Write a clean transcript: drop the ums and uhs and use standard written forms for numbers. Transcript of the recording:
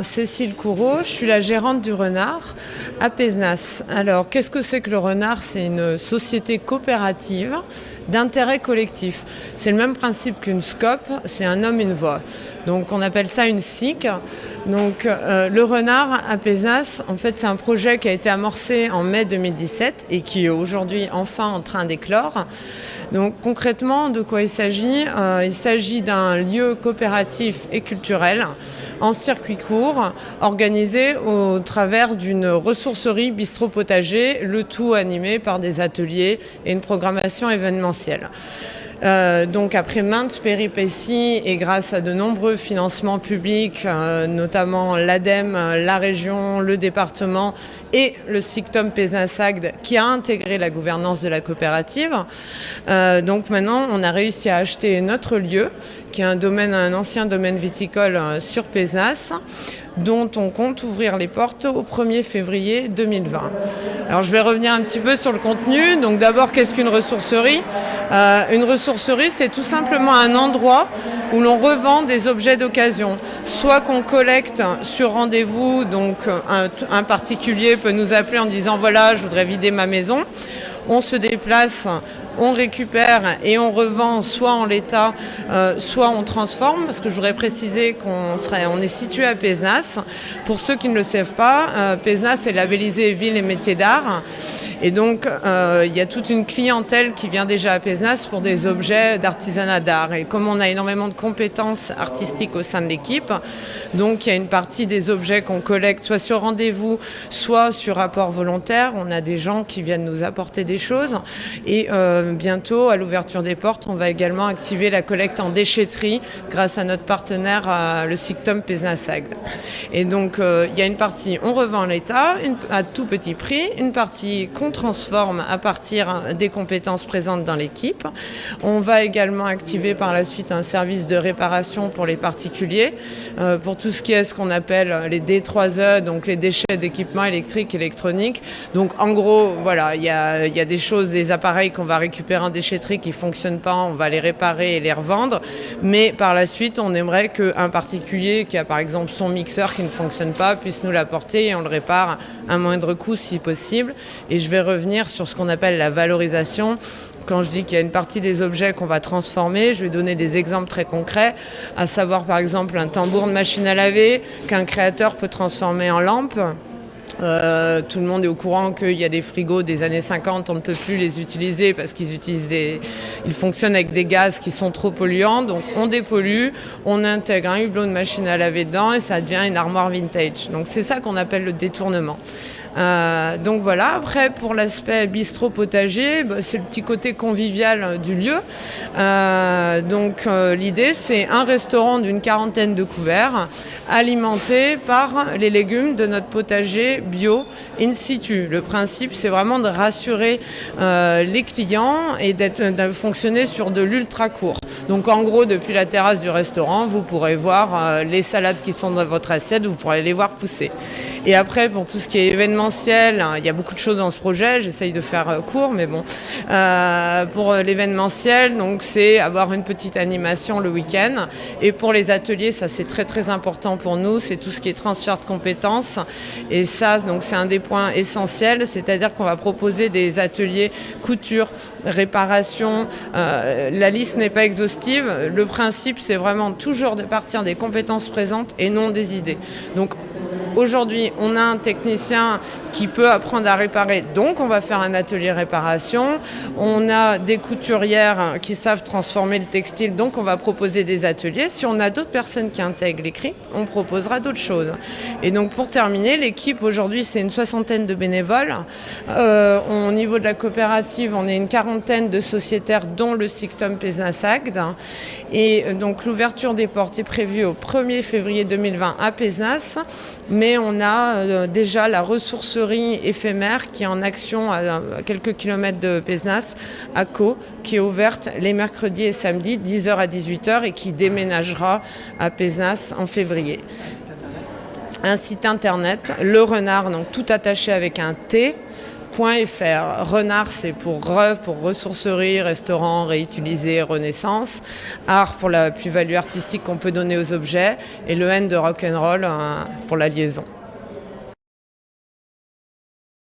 Cécile Couraud, je suis la gérante du Renard à Pézenas. Alors, qu'est-ce que c'est que le Renard? C'est une société coopérative d'intérêt collectif. C'est le même principe qu'une SCOP, c'est un homme, une voix. Donc on appelle ça une SIC. Donc le Renard à Pézenas, en fait c'est un projet qui a été amorcé en mai 2017 et qui est aujourd'hui enfin en train d'éclore. Donc concrètement, de quoi il s'agit? Il s'agit d'un lieu coopératif et culturel en circuit court, organisé au travers d'une ressourcerie bistrot-potager, le tout animé par des ateliers et une programmation événementielle. Donc après maintes péripéties et grâce à de nombreux financements publics, notamment l'ADEME, la région, le département et le SICTOM Pézenas-Agde qui a intégré la gouvernance de la coopérative. Donc maintenant on a réussi à acheter notre lieu qui est un ancien domaine viticole sur Pézenas, dont on compte ouvrir les portes au 1er février 2020. Alors je vais revenir un petit peu sur le contenu. Donc d'abord, qu'est-ce qu'une ressourcerie? Une ressourcerie, c'est tout simplement un endroit où l'on revend des objets d'occasion. Soit qu'on collecte sur rendez-vous, donc un particulier peut nous appeler en disant voilà, je voudrais vider ma maison. On se déplace, on récupère et on revend soit en l'état, soit on transforme, parce que je voudrais préciser on est situé à Pézenas. Pour ceux qui ne le savent pas, Pézenas est labellisé Ville et Métiers d'Art. Et donc, il y a toute une clientèle qui vient déjà à Pézenas pour des objets d'artisanat d'art. Et comme on a énormément de compétences artistiques au sein de l'équipe, donc il y a une partie des objets qu'on collecte soit sur rendez-vous, soit sur apport volontaire. On a des gens qui viennent nous apporter des choses. Et bientôt, à l'ouverture des portes, on va également activer la collecte en déchetterie grâce à notre partenaire, le SICTOM Pézenas-Agde. Et donc, il y a une partie, on revend l'état à tout petit prix, une partie qu'on transforme à partir des compétences présentes dans l'équipe. On va également activer par la suite un service de réparation pour les particuliers, pour tout ce qui est ce qu'on appelle les D3E, donc les déchets d'équipements électriques, électroniques. Donc en gros, voilà, il y a des choses, des appareils qu'on va récupérer en déchetterie qui ne fonctionnent pas, on va les réparer et les revendre. Mais par la suite, on aimerait qu'un particulier qui a par exemple son mixeur qui ne fonctionne pas puisse nous l'apporter et on le répare à moindre coût si possible. Et je vais revenir sur ce qu'on appelle la valorisation. Quand je dis qu'il y a une partie des objets qu'on va transformer, je vais donner des exemples très concrets, à savoir par exemple un tambour de machine à laver qu'un créateur peut transformer en lampe. Tout le monde est au courant qu'il y a des frigos des années 50, on ne peut plus les utiliser parce ils fonctionnent avec des gaz qui sont trop polluants. Donc on dépollue, on intègre un hublot de machine à laver dedans et ça devient une armoire vintage. Donc c'est ça qu'on appelle le détournement. Donc voilà, après pour l'aspect bistrot potager, c'est le petit côté convivial du lieu. L'idée c'est un restaurant d'une 40aine de couverts alimenté par les légumes de notre potager bio in situ. Le principe c'est vraiment de rassurer les clients et de fonctionner sur de l'ultra court. Donc en gros depuis la terrasse du restaurant vous pourrez voir les salades qui sont dans votre assiette, vous pourrez les voir pousser. Et après pour tout ce qui est événementiel, il y a beaucoup de choses dans ce projet, j'essaye de faire court, mais bon. Pour l'événementiel, donc c'est avoir une petite animation le week-end. Et pour les ateliers, ça c'est très très important pour nous, c'est tout ce qui est transfert de compétences. Et ça, donc c'est un des points essentiels, c'est-à-dire qu'on va proposer des ateliers couture, réparation. La liste n'est pas exhaustive. Le principe, c'est vraiment toujours de partir des compétences présentes et non des idées. Donc aujourd'hui, on a un technicien qui peut apprendre à réparer, donc on va faire un atelier réparation. On a des couturières qui savent transformer le textile, donc on va proposer des ateliers. Si on a d'autres personnes qui intègrent l'écrit, on proposera d'autres choses. Et donc pour terminer, l'équipe aujourd'hui, c'est une 60aine de bénévoles. Au niveau de la coopérative, on est une 40aine de sociétaires, dont le SICTOM Pézenas-Agde. Et donc l'ouverture des portes est prévue au 1er février 2020 à Pézenas. Mais on a déjà la ressourcerie éphémère qui est en action à quelques kilomètres de Pézenas, à Caux, qui est ouverte les mercredis et samedis, 10h à 18h, et qui déménagera à Pézenas en février. Un site internet, Le Renard, donc tout attaché avec un T, .fr. Renard, c'est pour ressourcerie, restaurant, réutiliser, renaissance. Art pour la plus-value artistique qu'on peut donner aux objets. Et le N de rock'n'roll pour la liaison.